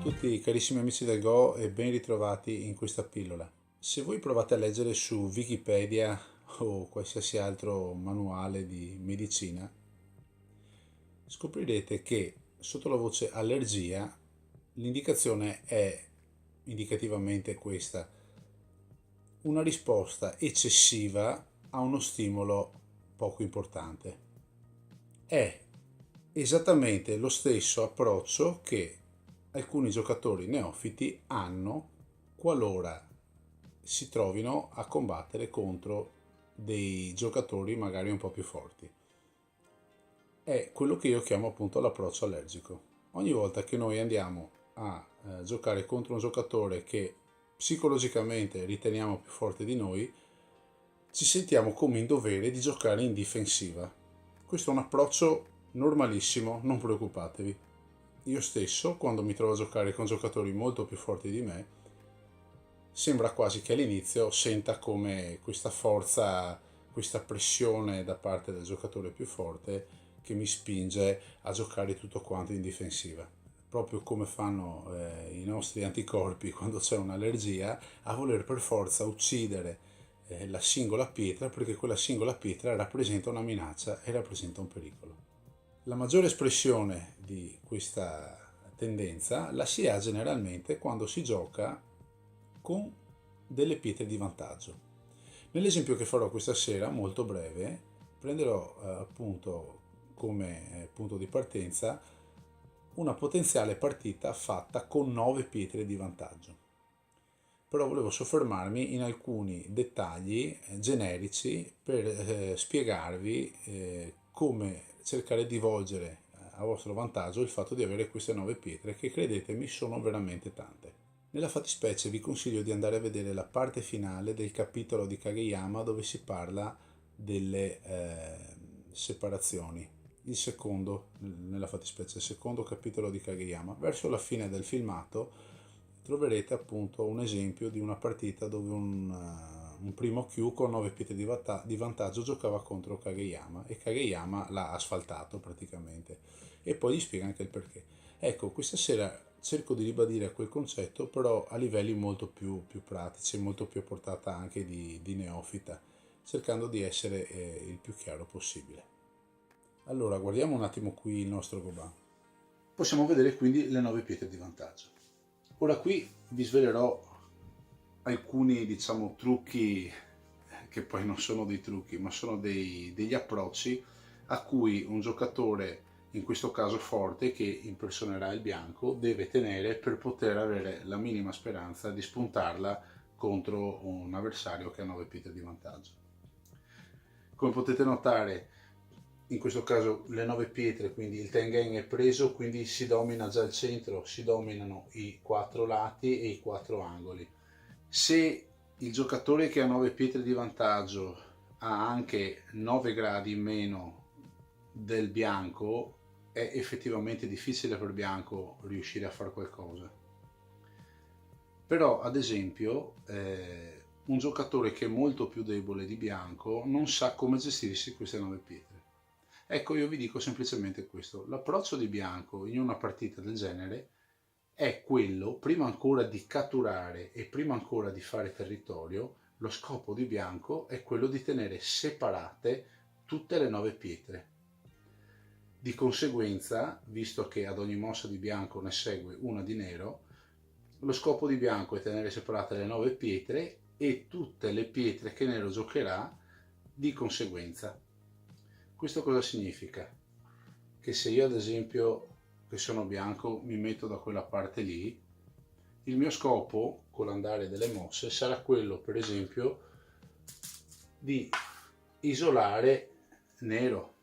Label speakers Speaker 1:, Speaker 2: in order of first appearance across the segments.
Speaker 1: tutti carissimi amici del Go e ben ritrovati in questa pillola. Se voi provate a leggere su Wikipedia o qualsiasi altro manuale di medicina, scoprirete che sotto la voce allergia l'indicazione è indicativamente questa: una risposta eccessiva a uno stimolo poco importante. È esattamente lo stesso approccio che alcuni giocatori neofiti hanno qualora si trovino a combattere contro dei giocatori magari un po' più forti. È quello che io chiamo appunto l'approccio allergico. Ogni volta che noi andiamo a giocare contro un giocatore che psicologicamente riteniamo più forte di noi, ci sentiamo come in dovere di giocare in difensiva. Questo è un approccio normalissimo, non preoccupatevi. Io stesso, quando mi trovo a giocare con giocatori molto più forti di me, sembra quasi che all'inizio senta come questa forza, questa pressione da parte del giocatore più forte che mi spinge a giocare tutto quanto in difensiva. Proprio come fanno i nostri anticorpi quando c'è un'allergia, a voler per forza uccidere la singola pietra, perché quella singola pietra rappresenta una minaccia e rappresenta un pericolo. La maggiore espressione di questa tendenza la si ha generalmente quando si gioca con delle pietre di vantaggio. Nell'esempio che farò questa sera, molto breve, prenderò appunto come punto di partenza una potenziale partita fatta con 9 pietre di vantaggio. Però volevo soffermarmi in alcuni dettagli generici per spiegarvi come cercare di volgere a vostro vantaggio il fatto di avere queste 9 pietre, che credetemi sono veramente tante. Nella fattispecie vi consiglio di andare a vedere la parte finale del capitolo di Kageyama dove si parla delle separazioni. Nella fattispecie, il secondo capitolo di Kageyama. Verso la fine del filmato troverete appunto un esempio di una partita dove un primo Q con 9 pietre di vantaggio giocava contro Kageyama e Kageyama l'ha asfaltato praticamente, e poi gli spiega anche il perché. Ecco, questa sera cerco di ribadire quel concetto, però a livelli molto più pratici, molto più a portata anche di neofita, cercando di essere il più chiaro possibile. Allora, guardiamo un attimo qui il nostro Goban. Possiamo vedere quindi le 9 pietre di vantaggio. Ora qui vi svelerò alcuni, diciamo, trucchi che poi non sono dei trucchi, ma sono degli approcci a cui un giocatore, in questo caso forte, che impersonerà il bianco, deve tenere per poter avere la minima speranza di spuntarla contro un avversario che ha 9 pietre di vantaggio. Come potete notare, in questo caso le 9 pietre, quindi il Tengen è preso, quindi si domina già il centro, si dominano i 4 lati e i 4 angoli. Se il giocatore che ha 9 pietre di vantaggio ha anche 9 gradi in meno del bianco, è effettivamente difficile per il bianco riuscire a fare qualcosa. Però ad esempio un giocatore che è molto più debole di bianco non sa come gestirsi queste 9 pietre. Ecco, io vi dico semplicemente questo: l'approccio di bianco in una partita del genere è quello, prima ancora di catturare e prima ancora di fare territorio, lo scopo di bianco è quello di tenere separate tutte le 9 pietre. Di conseguenza, visto che ad ogni mossa di bianco ne segue una di nero, lo scopo di bianco è tenere separate le 9 pietre e tutte le pietre che nero giocherà di conseguenza. Questo cosa significa? Che se io ad esempio, che sono bianco, mi metto da quella parte lì, il mio scopo con l'andare delle mosse sarà quello, per esempio, di isolare nero,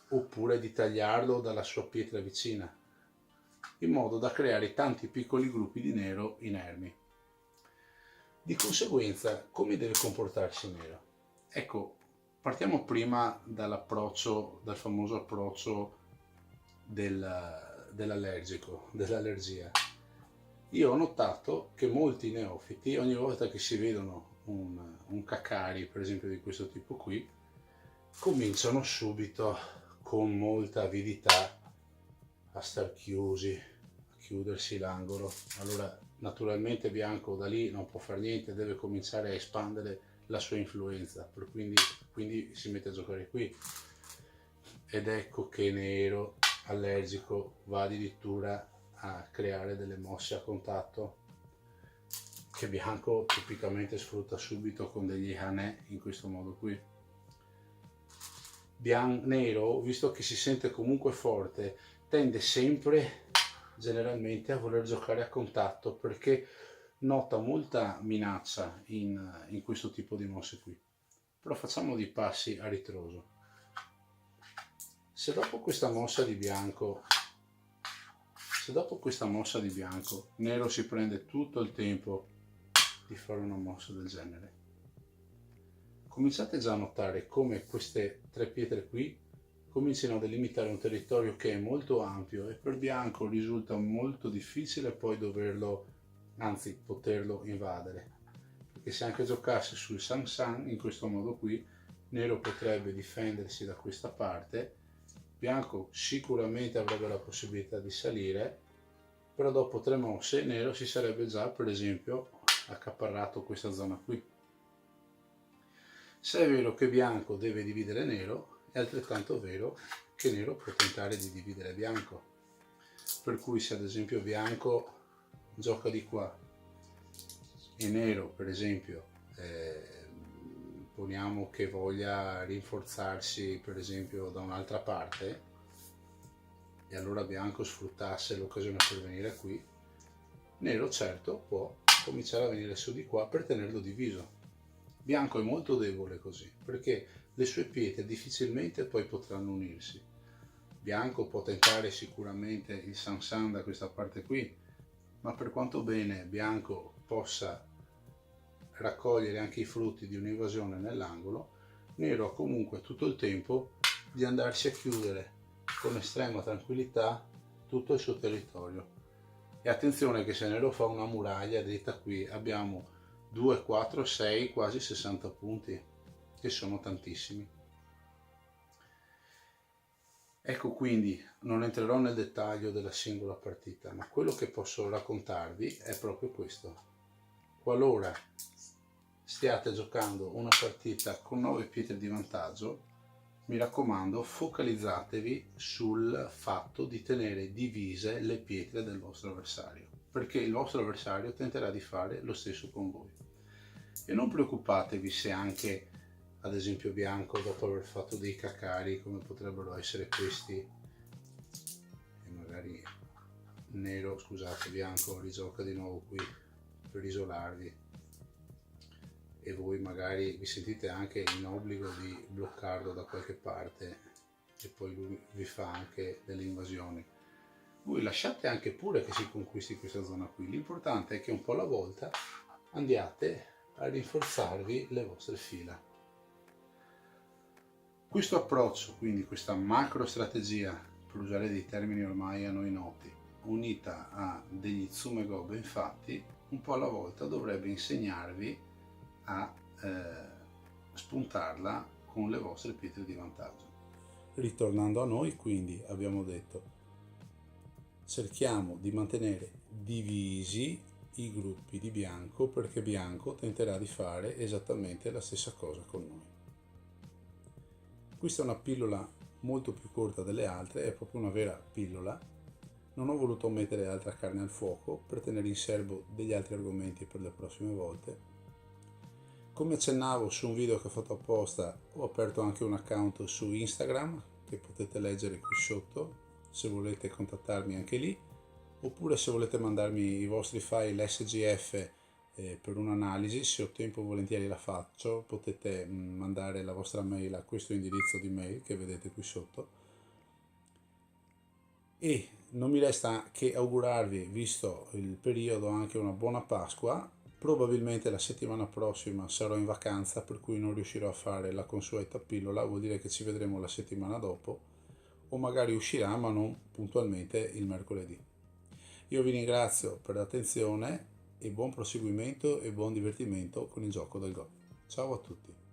Speaker 1: oppure di tagliarlo dalla sua pietra vicina, in modo da creare tanti piccoli gruppi di nero inermi. Di conseguenza, come deve comportarsi nero? Ecco, partiamo prima dall'approccio, dal famoso approccio dell'allergico, dell'allergia. Io ho notato che molti neofiti, ogni volta che si vedono un Kakari, per esempio di questo tipo qui, cominciano subito con molta avidità a star chiusi, chiudersi l'angolo. Allora naturalmente bianco da lì non può fare niente, deve cominciare a espandere la sua influenza, quindi si mette a giocare qui, ed ecco che nero allergico va addirittura a creare delle mosse a contatto che bianco tipicamente sfrutta subito con degli hanè in questo modo qui. Nero, visto che si sente comunque forte, tende sempre generalmente a voler giocare a contatto perché nota molta minaccia in questo tipo di mosse qui. Però facciamo dei passi a ritroso. Se dopo questa mossa di bianco nero si prende tutto il tempo di fare una mossa del genere, cominciate già a notare come queste tre pietre qui cominciano a delimitare un territorio che è molto ampio e per bianco risulta molto difficile poi poterlo invadere, perché se anche giocasse sul Sansan in questo modo qui, nero potrebbe difendersi da questa parte, bianco sicuramente avrebbe la possibilità di salire, però dopo tre mosse nero si sarebbe già per esempio accaparrato questa zona qui. Se è vero che bianco deve dividere nero, è altrettanto vero che nero può tentare di dividere bianco. Per cui se ad esempio bianco gioca di qua e nero per esempio poniamo che voglia rinforzarsi per esempio da un'altra parte, e allora bianco sfruttasse l'occasione per venire qui, nero certo può cominciare a venire su di qua per tenerlo diviso. Bianco è molto debole così, perché le sue pietre difficilmente poi potranno unirsi. Bianco può tentare sicuramente il Sansan da questa parte qui, ma per quanto bene bianco possa raccogliere anche i frutti di un'invasione nell'angolo, nero ha comunque tutto il tempo di andarsi a chiudere con estrema tranquillità tutto il suo territorio. E attenzione che se nero fa una muraglia dritta qui abbiamo 2, 4, 6, quasi 60 punti, che sono tantissimi. Ecco, quindi non entrerò nel dettaglio della singola partita, ma quello che posso raccontarvi è proprio questo. Qualora stiate giocando una partita con 9 pietre di vantaggio, mi raccomando, focalizzatevi sul fatto di tenere divise le pietre del vostro avversario, perché il vostro avversario tenterà di fare lo stesso con voi. E non preoccupatevi se anche, ad esempio, bianco, dopo aver fatto dei cacari, come potrebbero essere questi, e magari nero, scusate, bianco rigioca di nuovo qui per isolarvi, e voi magari vi sentite anche in obbligo di bloccarlo da qualche parte e poi lui vi fa anche delle invasioni. Voi lasciate anche pure che si conquisti questa zona qui, l'importante è che un po' alla volta andiate a rinforzarvi le vostre fila. Questo approccio, quindi questa macro strategia, per usare dei termini ormai a noi noti, unita a degli Tsume-go ben fatti, un po' alla volta dovrebbe insegnarvi a spuntarla con le vostre pietre di vantaggio. Ritornando a noi, quindi abbiamo detto cerchiamo di mantenere divisi i gruppi di bianco, perché bianco tenterà di fare esattamente la stessa cosa con noi. Questa è una pillola molto più corta delle altre, è proprio una vera pillola. Non ho voluto mettere altra carne al fuoco per tenere in serbo degli altri argomenti per le prossime volte. Come accennavo su un video che ho fatto apposta, ho aperto anche un account su Instagram che potete leggere qui sotto se volete contattarmi anche lì, oppure se volete mandarmi i vostri file SGF per un'analisi, se ho tempo volentieri la faccio, potete mandare la vostra mail a questo indirizzo di mail che vedete qui sotto. E non mi resta che augurarvi, visto il periodo, anche una buona Pasqua. Probabilmente la settimana prossima sarò in vacanza, per cui non riuscirò a fare la consueta pillola, vuol dire che ci vedremo la settimana dopo, o magari uscirà ma non puntualmente il mercoledì. Io vi ringrazio per l'attenzione e buon proseguimento e buon divertimento con il gioco del Go. Ciao a tutti!